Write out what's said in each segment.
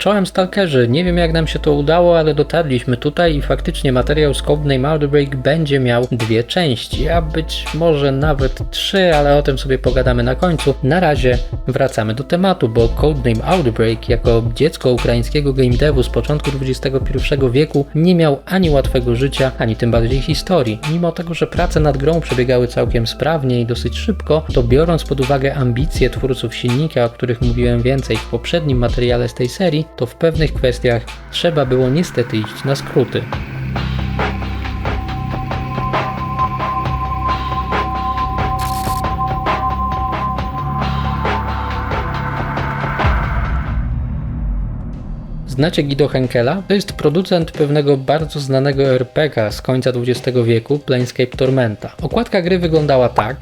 Czołem stalkerzy, nie wiem jak nam się to udało, ale dotarliśmy tutaj i faktycznie materiał z Codename Outbreak będzie miał 2 części, a być może nawet 3, ale o tym sobie pogadamy na końcu. Na razie wracamy do tematu, bo Codename Outbreak jako dziecko ukraińskiego game devu z początku XXI wieku nie miał ani łatwego życia, ani tym bardziej historii. Mimo tego, że prace nad grą przebiegały całkiem sprawnie i dosyć szybko, to biorąc pod uwagę ambicje twórców silnika, o których mówiłem więcej w poprzednim materiale z tej serii, to w pewnych kwestiach trzeba było niestety iść na skróty. Znacie Guido Henkela? To jest producent pewnego bardzo znanego RPG z końca XX wieku, Planescape Tormenta. Okładka gry wyglądała tak.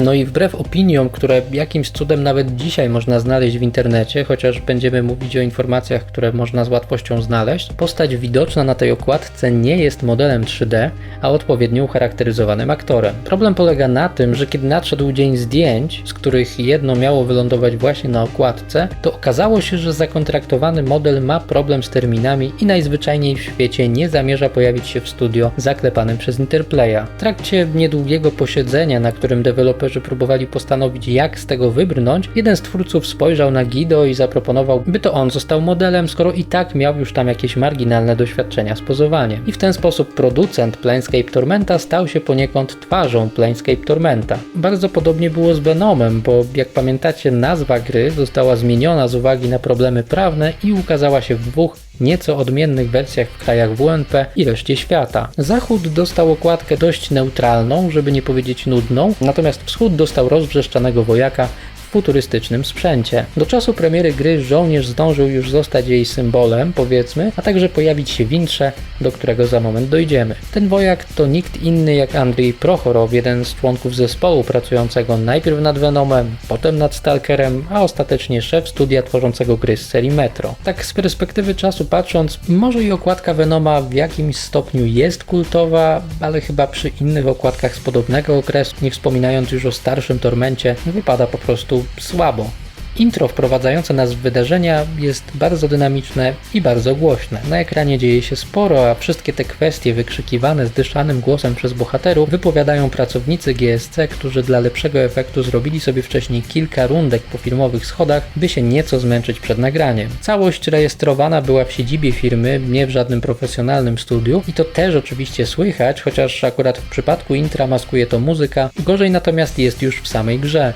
No i wbrew opiniom, które jakimś cudem nawet dzisiaj można znaleźć w internecie, chociaż będziemy mówić o informacjach, które można z łatwością znaleźć, postać widoczna na tej okładce nie jest modelem 3D, a odpowiednio ucharakteryzowanym aktorem. Problem polega na tym, że kiedy nadszedł dzień zdjęć, z których jedno miało wylądować właśnie na okładce, to okazało się, że zakontraktowany model ma problem z terminami i najzwyczajniej w świecie nie zamierza pojawić się w studio zaklepanym przez Interplaya. W trakcie niedługiego posiedzenia, na którym deweloperzy próbowali postanowić, jak z tego wybrnąć, jeden z twórców spojrzał na Guido i zaproponował, by to on został modelem, skoro i tak miał już tam jakieś marginalne doświadczenia z pozowaniem. I w ten sposób producent Planescape Tormenta stał się poniekąd twarzą Planescape Tormenta. Bardzo podobnie było z Venomem, bo jak pamiętacie, nazwa gry została zmieniona z uwagi na problemy prawne i ukazała się w 2 nieco odmiennych wersjach w krajach WNP i reszcie świata. Zachód dostał okładkę dość neutralną, żeby nie powiedzieć nudną, natomiast wschód dostał rozwrzeszczanego wojaka w futurystycznym sprzęcie. Do czasu premiery gry żołnierz zdążył już zostać jej symbolem, powiedzmy, a także pojawić się w intrze, do którego za moment dojdziemy. Ten wojak to nikt inny jak Andrzej Prochorow, jeden z członków zespołu pracującego najpierw nad Venomem, potem nad Stalkerem, a ostatecznie szef studia tworzącego gry z serii Metro. Tak z perspektywy czasu patrząc, może i okładka Venoma w jakimś stopniu jest kultowa, ale chyba przy innych okładkach z podobnego okresu, nie wspominając już o starszym Tormencie, wypada po prostu słabo. Intro wprowadzające nas w wydarzenia jest bardzo dynamiczne i bardzo głośne. Na ekranie dzieje się sporo, a wszystkie te kwestie wykrzykiwane zdyszanym głosem przez bohaterów wypowiadają pracownicy GSC, którzy dla lepszego efektu zrobili sobie wcześniej kilka rundek po filmowych schodach, by się nieco zmęczyć przed nagraniem. Całość rejestrowana była w siedzibie firmy, nie w żadnym profesjonalnym studiu i to też oczywiście słychać, chociaż akurat w przypadku intra maskuje to muzyka, gorzej natomiast jest już w samej grze.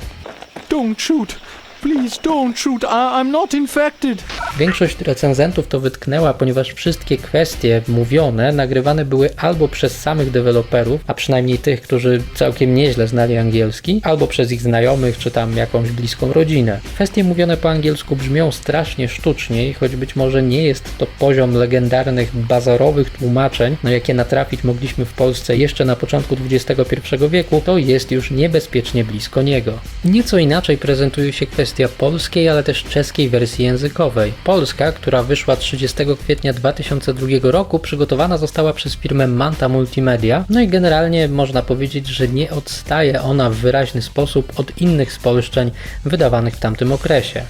Don't shoot! Please don't shoot, I'm not infected! Większość recenzentów to wytknęła, ponieważ wszystkie kwestie mówione nagrywane były albo przez samych deweloperów, a przynajmniej tych, którzy całkiem nieźle znali angielski, albo przez ich znajomych, czy tam jakąś bliską rodzinę. Kwestie mówione po angielsku brzmią strasznie sztucznie, choć być może nie jest to poziom legendarnych, bazarowych tłumaczeń, na jakie natrafić mogliśmy w Polsce jeszcze na początku XXI wieku, to jest już niebezpiecznie blisko niego. Nieco inaczej prezentuje się kwestia polskiej, ale też czeskiej wersji językowej. Polska, która wyszła 30 kwietnia 2002 roku, przygotowana została przez firmę Manta Multimedia, no i generalnie można powiedzieć, że nie odstaje ona w wyraźny sposób od innych spolszczeń wydawanych w tamtym okresie.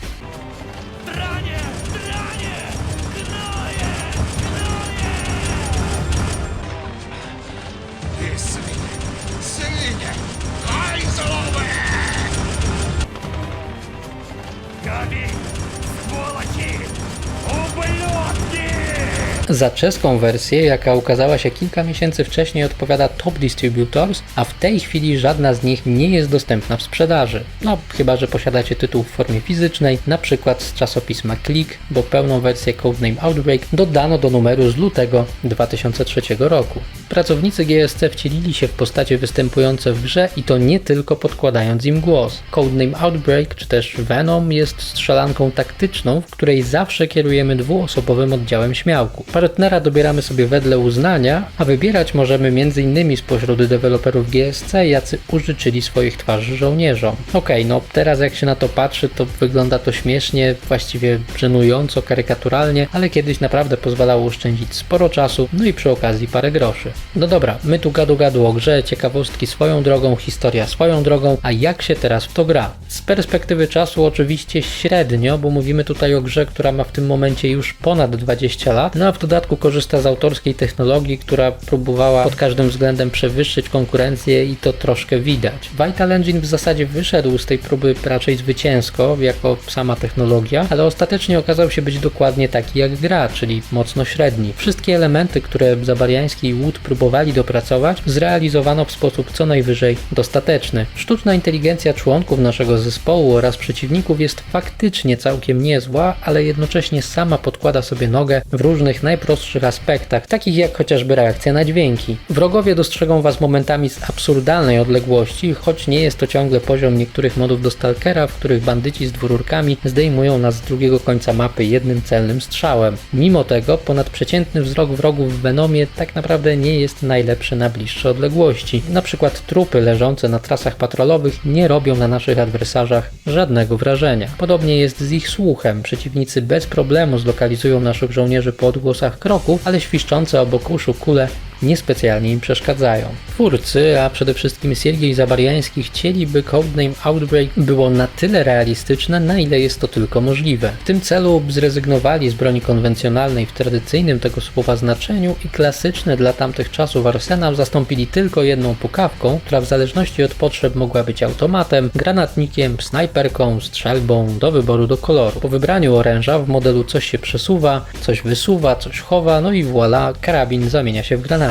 Za czeską wersję, jaka ukazała się kilka miesięcy wcześniej, odpowiada Top Distributors, a w tej chwili żadna z nich nie jest dostępna w sprzedaży. No, chyba że posiadacie tytuł w formie fizycznej, na przykład z czasopisma Click, bo pełną wersję Codename Outbreak dodano do numeru z lutego 2003 roku. Pracownicy GSC wcielili się w postacie występujące w grze i to nie tylko podkładając im głos. Codename Outbreak, czy też Venom jest strzelanką taktyczną, w której zawsze kierujemy dwuosobowym oddziałem śmiałku. Partnera dobieramy sobie wedle uznania, a wybierać możemy m.in. spośród deweloperów GSC, jacy użyczyli swoich twarzy żołnierzom. Okej, no teraz jak się na to patrzy, to wygląda to śmiesznie, właściwie żenująco, karykaturalnie, ale kiedyś naprawdę pozwalało oszczędzić sporo czasu, no i przy okazji parę groszy. No dobra, my tu gadu o grze, ciekawostki swoją drogą, historia swoją drogą, a jak się teraz w to gra? Z perspektywy czasu oczywiście średnio, bo mówimy tutaj o grze, która ma w tym momencie już ponad 20 lat, no a w dodatku korzysta z autorskiej technologii, która próbowała pod każdym względem przewyższyć konkurencję i to troszkę widać. Vital Engine w zasadzie wyszedł z tej próby raczej zwycięsko, jako sama technologia, ale ostatecznie okazał się być dokładnie taki jak gra, czyli mocno średni. Wszystkie elementy, które Zabariański i Wood próbowali dopracować, zrealizowano w sposób co najwyżej dostateczny. Sztuczna inteligencja członków naszego zespołu oraz przeciwników jest faktycznie całkiem niezła, ale jednocześnie sama podkłada sobie nogę w różnych najprostszych aspektach, takich jak chociażby reakcja na dźwięki. Wrogowie dostrzegą was momentami z absurdalnej odległości, choć nie jest to ciągle poziom niektórych modów do Stalkera, w których bandyci z dwururkami zdejmują nas z drugiego końca mapy jednym celnym strzałem. Mimo tego ponadprzeciętny wzrok wrogów w Venomie tak naprawdę nie jest najlepszy na bliższe odległości. Na przykład trupy leżące na trasach patrolowych nie robią na naszych adwersarzach żadnego wrażenia. Podobnie jest z ich słuchem. Przeciwnicy bez problemu zlokalizują naszych żołnierzy po odgłosach kroków, ale świszczące obok uszu kule niespecjalnie im przeszkadzają. Twórcy, a przede wszystkim Siergiej Zabariański, chcieliby Codename Outbreak było na tyle realistyczne, na ile jest to tylko możliwe. W tym celu zrezygnowali z broni konwencjonalnej w tradycyjnym tego słowa znaczeniu i klasyczny dla tamtych czasów arsenał zastąpili tylko jedną pukawką, która w zależności od potrzeb mogła być automatem, granatnikiem, snajperką, strzelbą, do wyboru do koloru. Po wybraniu oręża w modelu coś się przesuwa, coś wysuwa, coś chowa, no i voilà, karabin zamienia się w granatnik.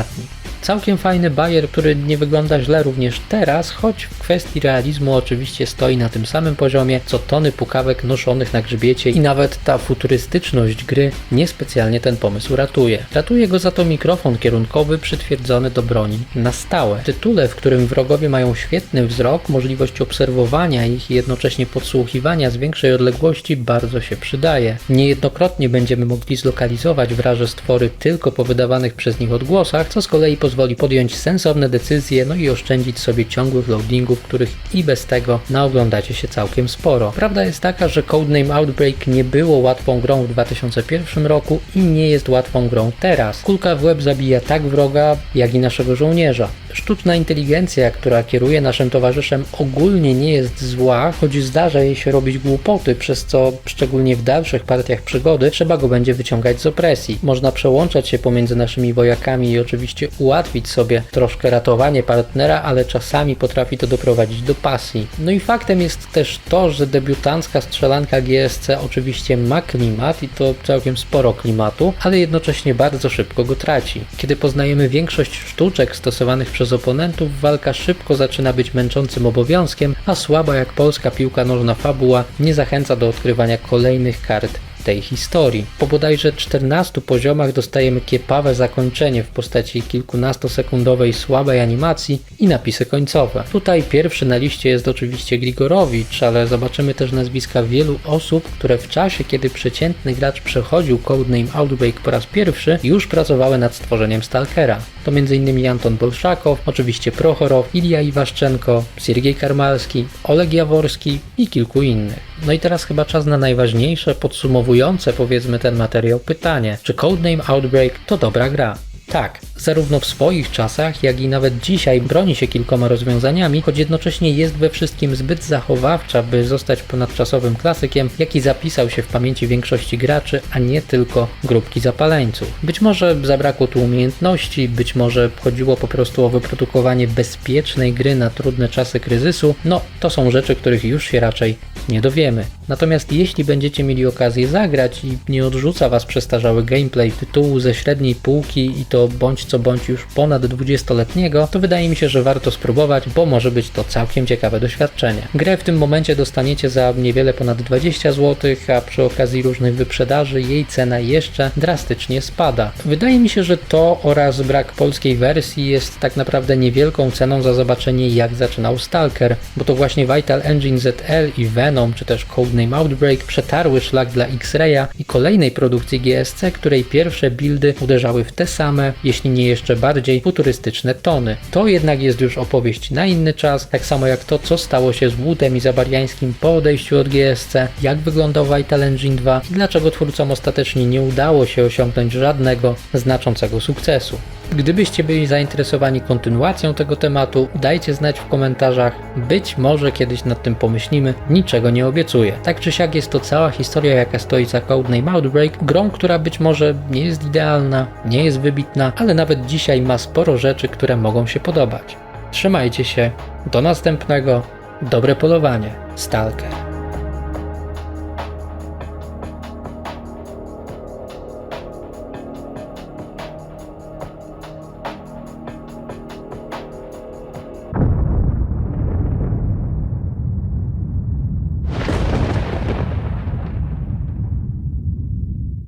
Całkiem fajny bajer, który nie wygląda źle również teraz, choć w kwestii realizmu oczywiście stoi na tym samym poziomie, co tony pukawek noszonych na grzbiecie i nawet ta futurystyczność gry niespecjalnie ten pomysł ratuje. Ratuje go za to mikrofon kierunkowy przytwierdzony do broni na stałe. W tytule, w którym wrogowie mają świetny wzrok, możliwość obserwowania ich i jednocześnie podsłuchiwania z większej odległości bardzo się przydaje. Niejednokrotnie będziemy mogli zlokalizować wraże stwory tylko po wydawanych przez nich odgłosach, co z kolei pozwoli podjąć sensowne decyzje, no i oszczędzić sobie ciągłych loadingów, których i bez tego naoglądacie się całkiem sporo. Prawda jest taka, że Codename Outbreak nie było łatwą grą w 2001 roku i nie jest łatwą grą teraz. Kulka w łeb zabija tak wroga, jak i naszego żołnierza. Sztuczna inteligencja, która kieruje naszym towarzyszem, ogólnie nie jest zła, choć zdarza jej się robić głupoty, przez co szczególnie w dalszych partiach przygody trzeba go będzie wyciągać z opresji. Można przełączać się pomiędzy naszymi wojakami i oczywiście ułatwić sobie troszkę ratowanie partnera, ale czasami potrafi to doprowadzić do pasji. No i faktem jest też to, że debiutancka strzelanka GSC oczywiście ma klimat i to całkiem sporo klimatu, ale jednocześnie bardzo szybko go traci. Kiedy poznajemy większość sztuczek stosowanych przez oponentów, walka szybko zaczyna być męczącym obowiązkiem, a słaba jak polska piłka nożna fabuła nie zachęca do odkrywania kolejnych kart tej historii. Po bodajże 14 poziomach dostajemy kiepawe zakończenie w postaci kilkunastosekundowej słabej animacji i napisy końcowe. Tutaj pierwszy na liście jest oczywiście Grigorowicz, ale zobaczymy też nazwiska wielu osób, które w czasie, kiedy przeciętny gracz przechodził Codename Outbreak po raz pierwszy, już pracowały nad stworzeniem Stalkera. To m.in. Anton Bolszakow, oczywiście Prochorow, Ilja Iwaszczenko, Siergiej Karmalski, Oleg Jaworski i kilku innych. No i teraz chyba czas na najważniejsze, podsumowujące powiedzmy ten materiał pytanie. Czy Codename Outbreak to dobra gra? Tak, zarówno w swoich czasach, jak i nawet dzisiaj broni się kilkoma rozwiązaniami, choć jednocześnie jest we wszystkim zbyt zachowawcza, by zostać ponadczasowym klasykiem, jaki zapisał się w pamięci większości graczy, a nie tylko grupki zapaleńców. Być może zabrakło tu umiejętności, być może chodziło po prostu o wyprodukowanie bezpiecznej gry na trudne czasy kryzysu, no to są rzeczy, których już się raczej nie dowiemy. Natomiast jeśli będziecie mieli okazję zagrać i nie odrzuca was przestarzały gameplay tytułu ze średniej półki i to bądź co bądź już ponad 20-letniego, to wydaje mi się, że warto spróbować, bo może być to całkiem ciekawe doświadczenie. Grę w tym momencie dostaniecie za niewiele ponad 20 zł, a przy okazji różnych wyprzedaży jej cena jeszcze drastycznie spada. Wydaje mi się, że to oraz brak polskiej wersji jest tak naprawdę niewielką ceną za zobaczenie, jak zaczynał Stalker, bo to właśnie Vital Engine ZL i Venom, czy też Codename Outbreak przetarły szlak dla X-Raya i kolejnej produkcji GSC, której pierwsze buildy uderzały w te same, jeśli nie jeszcze bardziej futurystyczne tony. To jednak jest już opowieść na inny czas, tak samo jak to, co stało się z Woodem i Zabariańskim po odejściu od GSC, jak wyglądał Vital Engine 2 i dlaczego twórcom ostatecznie nie udało się osiągnąć żadnego znaczącego sukcesu. Gdybyście byli zainteresowani kontynuacją tego tematu, dajcie znać w komentarzach, być może kiedyś nad tym pomyślimy, niczego nie obiecuję. Tak czy siak jest to cała historia, jaka stoi za Codename Outbreak, grą, która być może nie jest idealna, nie jest wybitna, ale nawet dzisiaj ma sporo rzeczy, które mogą się podobać. Trzymajcie się, do następnego, dobre polowanie, Stalker.